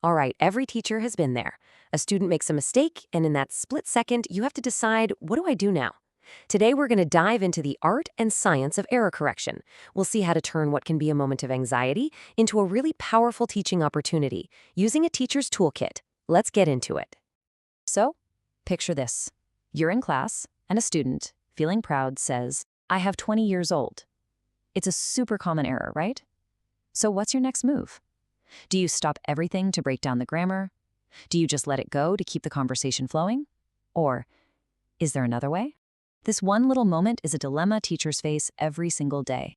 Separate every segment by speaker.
Speaker 1: All right, every teacher has been there. A student makes a mistake, and in that split second, you have to decide, what do I do now? Today, we're going to dive into the art and science of error correction. We'll see how to turn what can be a moment of anxiety into a really powerful teaching opportunity using a teacher's toolkit. Let's get into it.
Speaker 2: So, picture this. You're in class, and a student, feeling proud, says, "I have 20 years old." It's a super common error, right? So what's your next move? Do you stop everything to break down the grammar? Do you just let it go to keep the conversation flowing? Or is there another way? This one little moment is a dilemma teachers face every single day.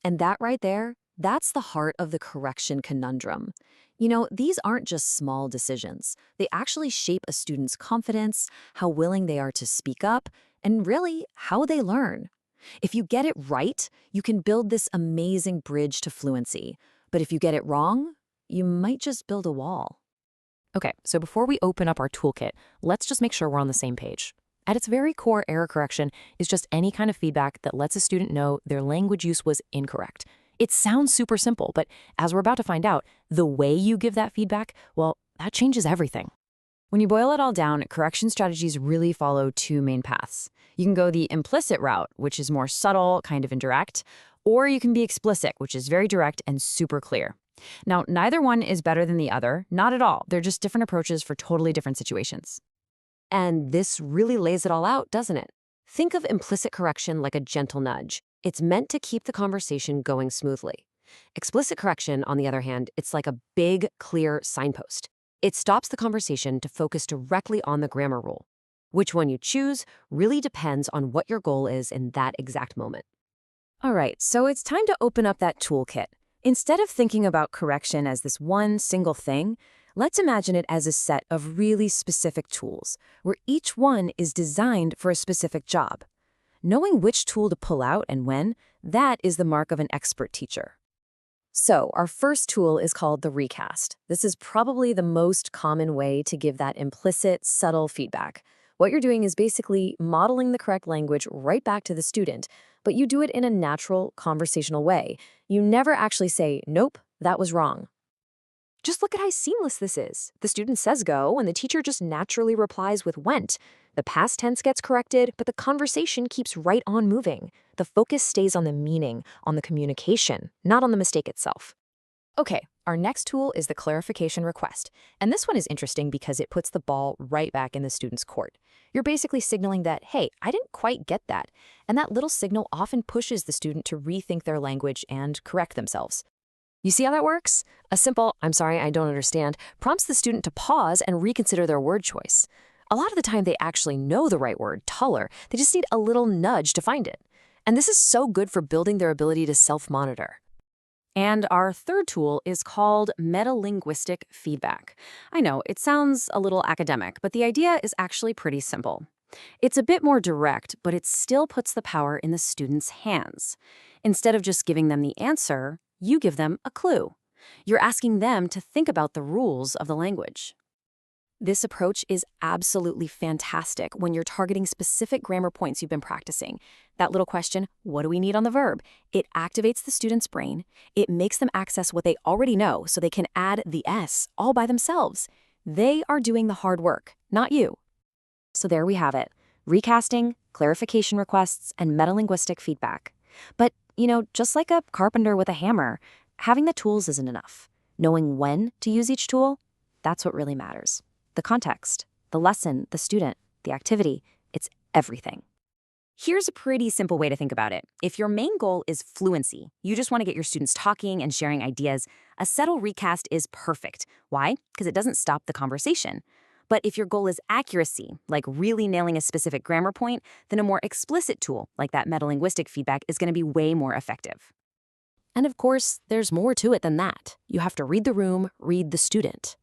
Speaker 3: And that right there, that's the heart of the correction conundrum. You know, these aren't just small decisions. They actually shape a student's confidence, how willing they are to speak up, and really how they learn. If you get it right, you can build this amazing bridge to fluency. But if you get it wrong, you might just build a wall.
Speaker 1: Okay, so before we open up our toolkit, let's just make sure we're on the same page. At its very core, error correction is just any kind of feedback that lets a student know their language use was incorrect. It sounds super simple, but as we're about to find out, the way you give that feedback, well, that changes everything.
Speaker 2: When you boil it all down, correction strategies really follow two main paths. You can go the implicit route, which is more subtle, kind of indirect, or you can be explicit, which is very direct and super clear. Now, neither one is better than the other, not at all. They're just different approaches for totally different situations.
Speaker 1: And this really lays it all out, doesn't it? Think of implicit correction like a gentle nudge. It's meant to keep the conversation going smoothly. Explicit correction, on the other hand, it's like a big, clear signpost. It stops the conversation to focus directly on the grammar rule. Which one you choose really depends on what your goal is in that exact moment.
Speaker 2: All right, so it's time to open up that toolkit. Instead of thinking about correction as this one single thing, let's imagine it as a set of really specific tools, where each one is designed for a specific job. Knowing which tool to pull out and when, that is the mark of an expert teacher. So, our first tool is called the recast. This is probably the most common way to give that implicit, subtle feedback. What you're doing is basically modeling the correct language right back to the student, but you do it in a natural, conversational way. You never actually say, "Nope, that was wrong." Just look at how seamless this is. The student says go, and the teacher just naturally replies with went. The past tense gets corrected, but the conversation keeps right on moving. The focus stays on the meaning, on the communication, not on the mistake itself. Okay, our next tool is the clarification request. And this one is interesting because it puts the ball right back in the student's court. You're basically signaling that, hey, I didn't quite get that. And that little signal often pushes the student to rethink their language and correct themselves. You see how that works? A simple, "I'm sorry, I don't understand," prompts the student to pause and reconsider their word choice. A lot of the time, they actually know the right word, taller. They just need a little nudge to find it. And this is so good for building their ability to self-monitor. And our third tool is called metalinguistic feedback. I know, it sounds a little academic, but the idea is actually pretty simple. It's a bit more direct, but it still puts the power in the student's hands. Instead of just giving them the answer, you give them a clue. You're asking them to think about the rules of the language. This approach is absolutely fantastic when you're targeting specific grammar points you've been practicing. That little question, what do we need on the verb? It activates the student's brain. It makes them access what they already know so they can add the S all by themselves. They are doing the hard work, not you. So there we have it. Recasting, clarification requests, and metalinguistic feedback. But, just like a carpenter with a hammer, having the tools isn't enough. Knowing when to use each tool, that's what really matters. The context, the lesson, the student, the activity, it's everything. Here's a pretty simple way to think about it. If your main goal is fluency, you just want to get your students talking and sharing ideas, a subtle recast is perfect. Why? Because it doesn't stop the conversation. But if your goal is accuracy, like really nailing a specific grammar point, then a more explicit tool, like that metalinguistic feedback, is going to be way more effective. And of course, there's more to it than that. You have to read the room, read the student.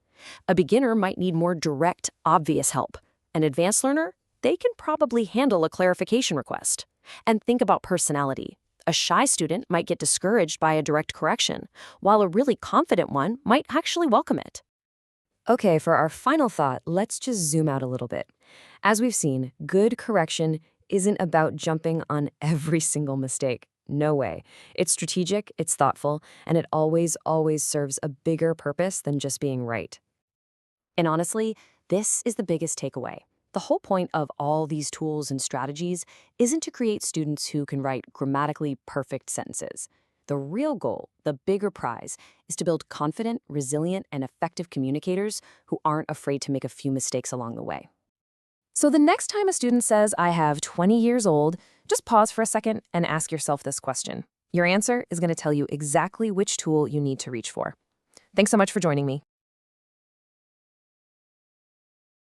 Speaker 2: A beginner might need more direct, obvious help. An advanced learner, they can probably handle a clarification request. And think about personality. A shy student might get discouraged by a direct correction, while a really confident one might actually welcome it. Okay, for our final thought, let's just zoom out a little bit. As we've seen, good correction isn't about jumping on every single mistake. No way. It's strategic, it's thoughtful, and it always serves a bigger purpose than just being right.
Speaker 3: And honestly, this is the biggest takeaway. The whole point of all these tools and strategies isn't to create students who can write grammatically perfect sentences. The real goal, the bigger prize, is to build confident, resilient, and effective communicators who aren't afraid to make a few mistakes along the way.
Speaker 2: So the next time a student says, I have 20 years old, just pause for a second and ask yourself this question. Your answer is going to tell you exactly which tool you need to reach for. Thanks so much for joining me.